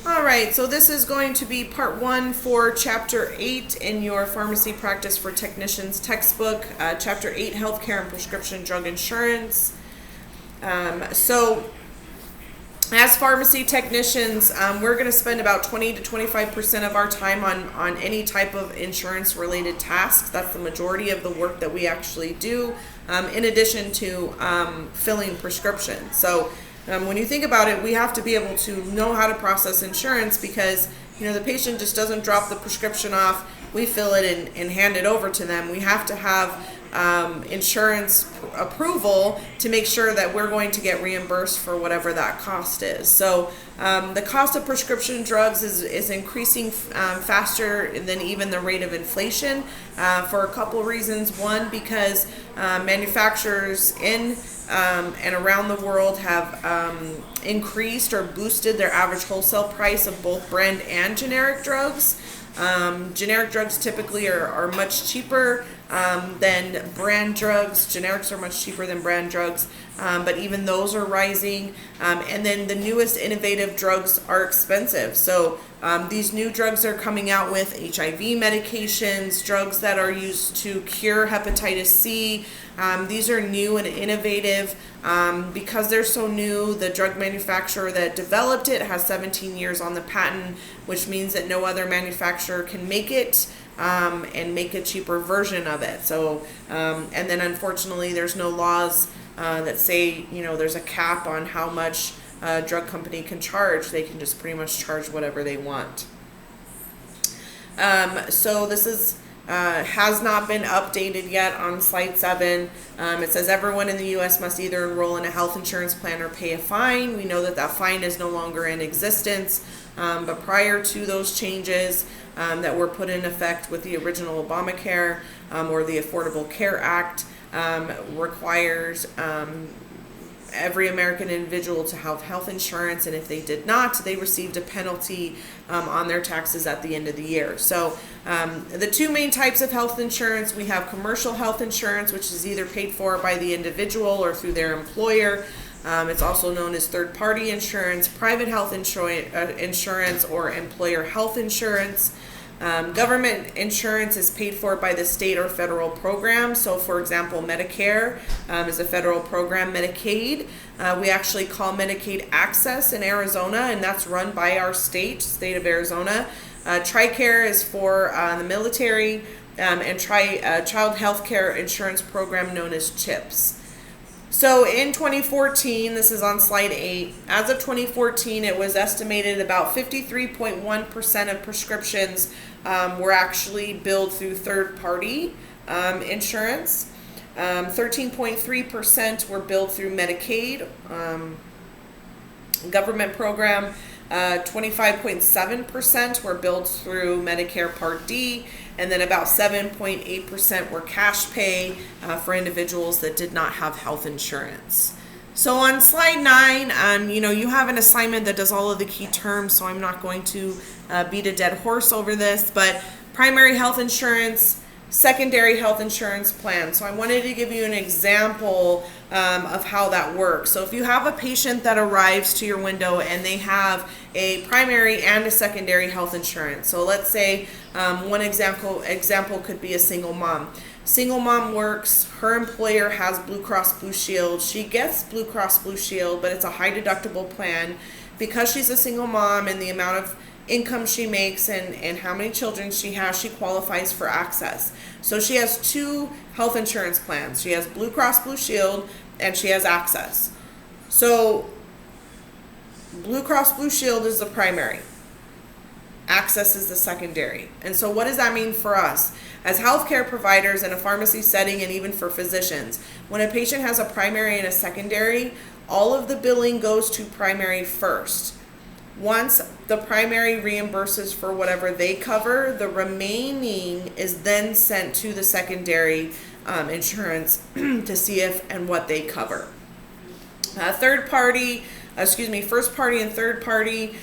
All right, so this is going to be part 1 for Chapter 8 in your Pharmacy Practice for Technicians textbook, Chapter 8, Healthcare and Prescription Drug Insurance. So as pharmacy technicians, we're going to spend about 20 to 25% of our time on any type of insurance-related tasks. That's the majority of the work that we actually do, in addition to filling prescriptions. So when you think about it, we have to be able to know how to process insurance because, the patient just doesn't drop the prescription off, we fill it and hand it over to them. We have to have insurance approval to make sure that we're going to get reimbursed for whatever that cost is. So the cost of prescription drugs is increasing faster than even the rate of inflation for a couple of reasons. One, because manufacturers in and around the world have increased or boosted their average wholesale price of both brand and generic drugs. Generic drugs typically are much cheaper than brand drugs. Generics are much cheaper than brand drugs, but even those are rising. And then the newest innovative drugs are expensive. So these new drugs are coming out with HIV medications, drugs that are used to cure hepatitis C. These are new and innovative. Because they're so new, the drug manufacturer that developed it has 17 years on the patent, which means that no other manufacturer can make it and make a cheaper version of it. So, and then unfortunately, there's no laws that say, there's a cap on how much a drug company can charge. They can just pretty much charge whatever they want. So this is has not been updated yet on slide 7. It says everyone in the U.S. must either enroll in a health insurance plan or pay a fine. We know that fine is no longer in existence, but prior to those changes that were put in effect with the original Obamacare or the Affordable Care Act, requires every American individual to have health insurance, and if they did not, they received a penalty on their taxes at the end of the year. So the two main types of health insurance, we have commercial health insurance, which is either paid for by the individual or through their employer. It's also known as third-party insurance, private health insurance, or employer health insurance. Government insurance is paid for by the state or federal program. So, for example, Medicare is a federal program. Medicaid, we actually call Medicaid Access in Arizona, and that's run by our state of Arizona. TRICARE is for the military, and child health care insurance program known as CHIPS. So in 2014, this is on slide 8, as of 2014, it was estimated about 53.1% of prescriptions were actually billed through third-party insurance. 13.3% were billed through Medicaid government program. 25.7% were billed through Medicare Part D, and then about 7.8% were cash pay for individuals that did not have health insurance. So on slide 9, you have an assignment that does all of the key terms, so I'm not going to beat a dead horse over this, but primary health insurance, secondary health insurance plan. So I wanted to give you an example of how that works. So if you have a patient that arrives to your window and they have a primary and a secondary health insurance. So let's say one example could be a single mom. Single mom works, her employer has Blue Cross Blue Shield. She gets Blue Cross Blue Shield, but it's a high deductible plan. Because she's a single mom and the amount of income she makes and how many children she has, she qualifies for access. So she has 2 health insurance plans. She has Blue Cross Blue Shield and she has access. So Blue Cross Blue Shield is the primary. Access is the secondary. And so what does that mean for us? As healthcare providers in a pharmacy setting and even for physicians, when a patient has a primary and a secondary, all of the billing goes to primary first. Once the primary reimburses for whatever they cover, the remaining is then sent to the secondary insurance to see if and what they cover. First party and third party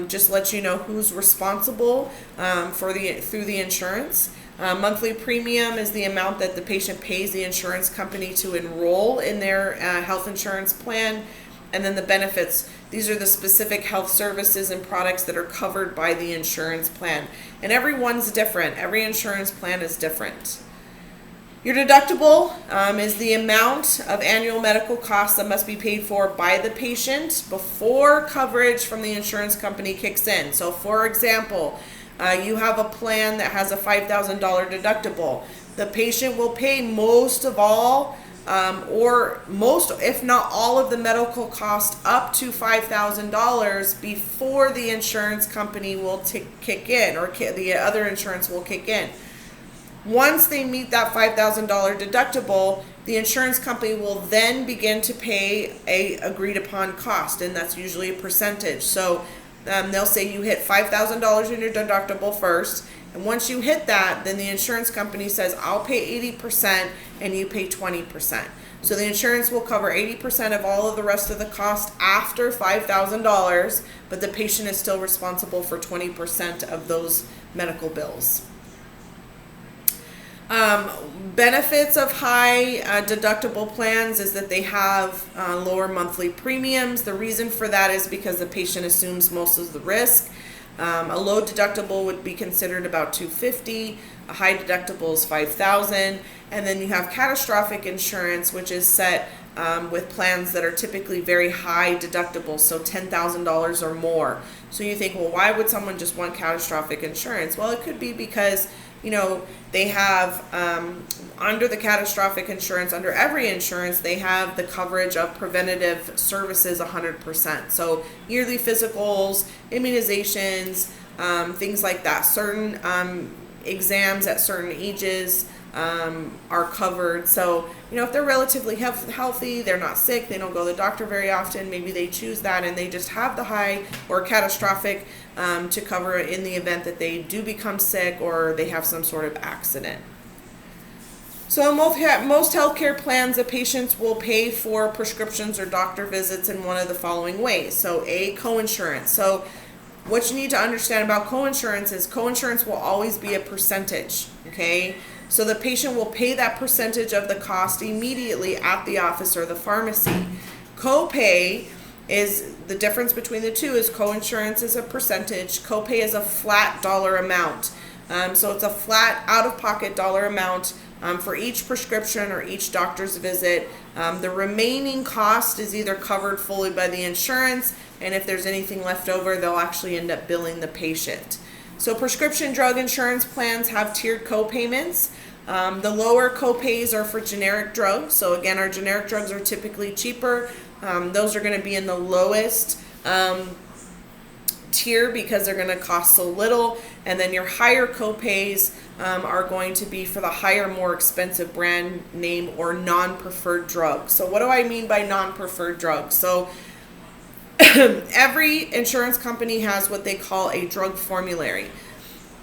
just let you know who's responsible through the insurance. Monthly premium is the amount that the patient pays the insurance company to enroll in their health insurance plan. And then the benefits, these are the specific health services and products that are covered by the insurance plan. And everyone's different. Every insurance plan is different. Your deductible is the amount of annual medical costs that must be paid for by the patient before coverage from the insurance company kicks in. So for example, you have a plan that has a $5,000 deductible. The patient will pay most of all, or most, if not all, of the medical cost up to $5,000 before the insurance company will kick in, or the other insurance will kick in. Once they meet that $5,000 deductible, the insurance company will then begin to pay a agreed upon cost, and that's usually a percentage. So they'll say you hit $5,000 in your deductible first, and once you hit that, then the insurance company says, I'll pay 80% and you pay 20%. So the insurance will cover 80% of all of the rest of the cost after $5,000, but the patient is still responsible for 20% of those medical bills. Benefits of high deductible plans is that they have lower monthly premiums. The reason for that is because the patient assumes most of the risk. A low deductible would be considered about $250. A high deductible is $5,000. And then you have catastrophic insurance, which is set with plans that are typically very high deductibles, so $10,000 or more. So you think, well, why would someone just want catastrophic insurance? Well, it could be because they have, under the catastrophic insurance, under every insurance, they have the coverage of preventative services 100%. So yearly physicals, immunizations, things like that. Certain exams at certain ages are covered. So, if they're relatively healthy, they're not sick, they don't go to the doctor very often, maybe they choose that and they just have the high or catastrophic to cover in the event that they do become sick or they have some sort of accident. So in most healthcare plans, the patients will pay for prescriptions or doctor visits in one of the following ways. So coinsurance. So what you need to understand about coinsurance is coinsurance will always be a percentage, okay? So the patient will pay that percentage of the cost immediately at the office or the pharmacy. Copay is the difference between the two. Is coinsurance is a percentage, copay is a flat dollar amount. So it's a flat out-of-pocket dollar amount for each prescription or each doctor's visit. The remaining cost is either covered fully by the insurance, and if there's anything left over, they'll actually end up billing the patient. So prescription drug insurance plans have tiered co-payments. The lower co-pays are for generic drugs. So again, our generic drugs are typically cheaper. Those are going to be in the lowest tier because they're going to cost so little. And then your higher co-pays are going to be for the higher, more expensive brand name or non-preferred drugs. So what do I mean by non-preferred drugs? So every insurance company has what they call a drug formulary.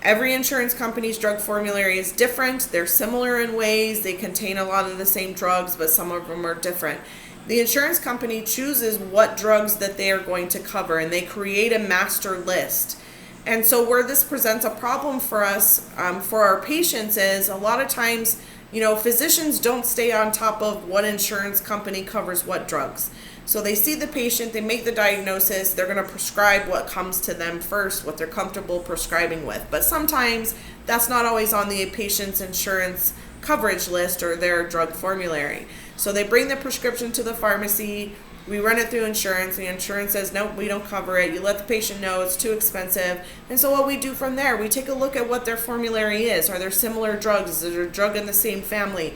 Every insurance company's drug formulary is different. They're similar in ways. They contain a lot of the same drugs, but some of them are different. The insurance company chooses what drugs that they are going to cover, and they create a master list. And so where this presents a problem for us, for our patients, is a lot of times, physicians don't stay on top of what insurance company covers what drugs. So they see the patient, they make the diagnosis, they're going to prescribe what comes to them first, what they're comfortable prescribing with. But sometimes that's not always on the patient's insurance coverage list or their drug formulary. So they bring the prescription to the pharmacy, we run it through insurance, the insurance says, nope, we don't cover it. You let the patient know it's too expensive. And so what we do from there, we take a look at what their formulary is. Are there similar drugs? Is there a drug in the same family?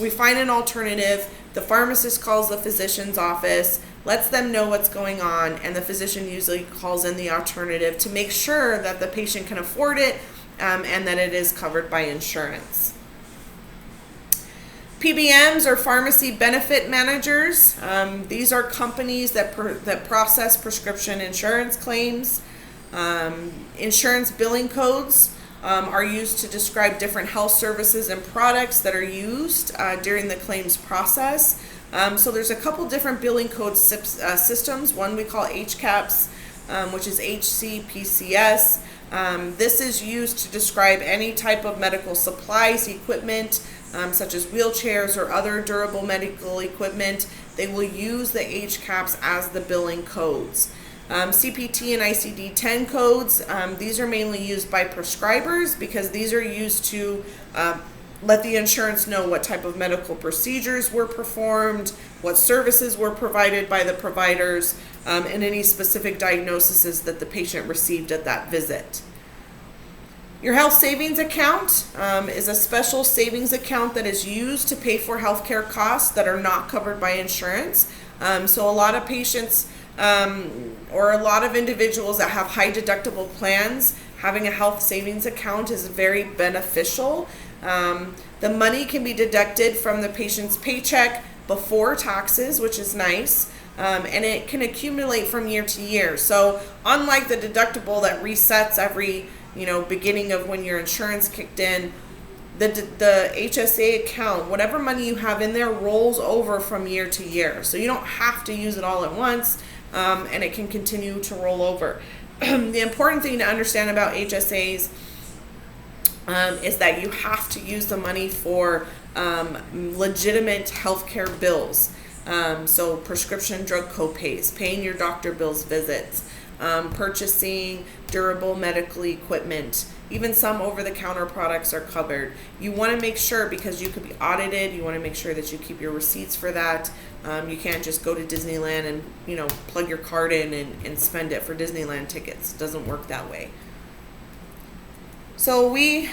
We find an alternative. The pharmacist calls the physician's office, lets them know what's going on, and the physician usually calls in the alternative to make sure that the patient can afford it and that it is covered by insurance. PBMs or pharmacy benefit managers. These are companies that process prescription insurance claims. Insurance billing codes are used to describe different health services and products that are used during the claims process. So there's a couple different billing code systems. One we call HCAPS. which is HCPCS. This is used to describe any type of medical supplies, equipment, such as wheelchairs or other durable medical equipment. They will use the HCAPs as the billing codes. CPT and ICD-10 codes, these are mainly used by prescribers because these are used to let the insurance know what type of medical procedures were performed, what services were provided by the providers, and any specific diagnoses that the patient received at that visit. Your health savings account is a special savings account that is used to pay for healthcare costs that are not covered by insurance. So a lot of patients or a lot of individuals that have high deductible plans, having a health savings account is very beneficial. The money can be deducted from the patient's paycheck before taxes, which is nice. And it can accumulate from year to year. So unlike the deductible that resets every beginning of when your insurance kicked in, the HSA account, whatever money you have in there, rolls over from year to year. So you don't have to use it all at once, and it can continue to roll over. The important thing to understand about HSAs is that you have to use the money for legitimate healthcare bills. So prescription drug copays, paying your doctor bills, visits, purchasing durable medical equipment, even some over-the-counter products are covered. You want to make sure, because you could be audited, you want to make sure that you keep your receipts for that. You can't just go to Disneyland and plug your card in and spend it for Disneyland tickets. It doesn't work that way. So we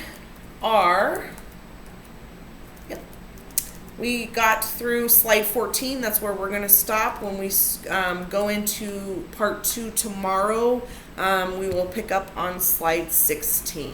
got through slide 14. That's where we're going to stop. When we go into part 2 tomorrow, we will pick up on slide 16.